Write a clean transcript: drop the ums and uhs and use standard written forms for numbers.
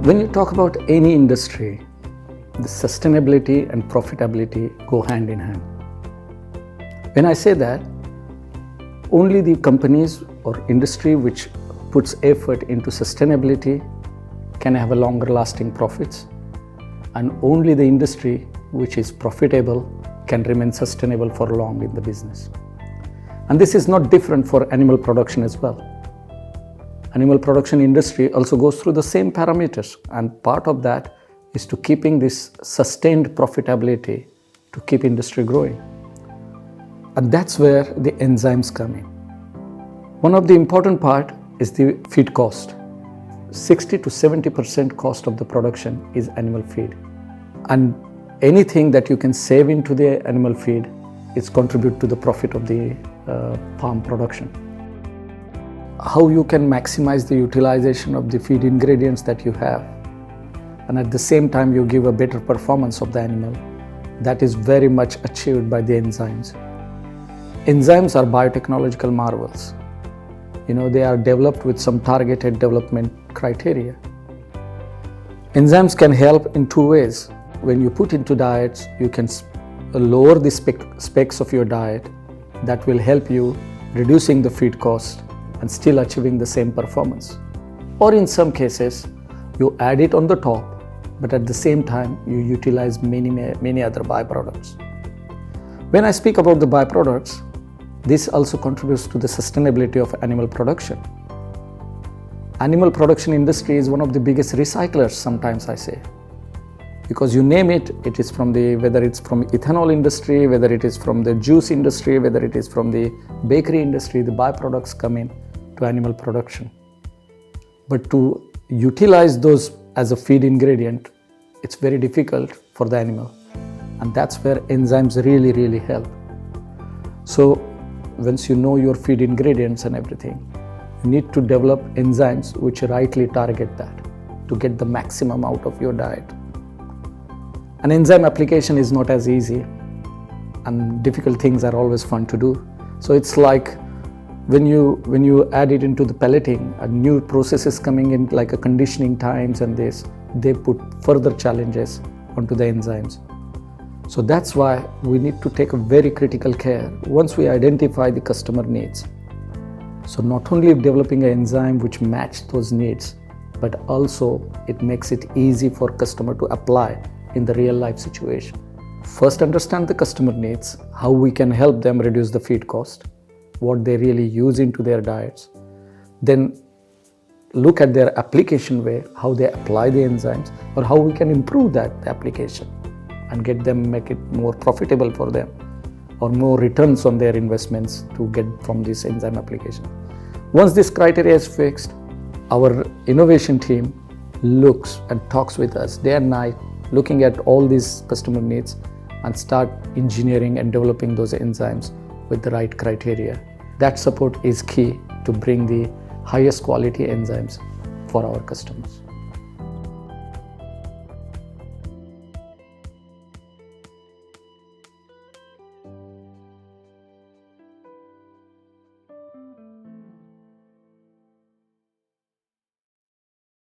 When you talk about any industry, the sustainability and profitability go hand in hand. When I say that, only the companies or industry which puts effort into sustainability can have a longer lasting profits, and only the industry which is profitable can remain sustainable for long in the business. And this is not different for animal production as well. Animal production industry also goes through the same parameters, and part of that is to keeping this sustained profitability to keep industry growing. And that's where the enzymes come in. One of the important part is the feed cost. 60 to 70% cost of the production is animal feed. And anything that you can save into the animal feed is contribute to the profit of the farm production. How you can maximize the utilization of the feed ingredients that you have, and at the same time you give a better performance of the animal, that is very much achieved by the enzymes. Enzymes are biotechnological marvels. They are developed with some targeted development criteria. Enzymes can help in two ways. When you put into diets, you can lower the specs of your diet. That will help you reducing the feed cost and still achieving the same performance. Or in some cases, you add it on the top, but at the same time, you utilize many other byproducts. When I speak about the byproducts, this also contributes to the sustainability of animal production. Animal production industry is one of the biggest recyclers, sometimes I say. Because you name it, it is from whether it's from ethanol industry, whether it is from the juice industry, whether it is from the bakery industry, the byproducts come in to animal production. But to utilize those as a feed ingredient, it's very difficult for the animal. And that's where enzymes really help. So once you know your feed ingredients and everything, you need to develop enzymes which rightly target that to get the maximum out of your diet. An enzyme application is not as easy, and difficult things are always fun to do. So it's like when you add it into the pelleting, a new process is coming in, like a conditioning times and this, they put further challenges onto the enzymes. So that's why we need to take a very critical care once we identify the customer needs. So not only developing an enzyme which match those needs, but also it makes it easy for customer to apply in the real life situation. First, understand the customer needs, how we can help them reduce the feed cost, what they really use into their diets. Then look at their application way, how they apply the enzymes, or how we can improve that application and make it more profitable for them, or more returns on their investments to get from this enzyme application. Once this criteria is fixed, our innovation team looks and talks with us day and night, looking at all these customer needs and start engineering and developing those enzymes with the right criteria. That support is key to bring the highest quality enzymes for our customers.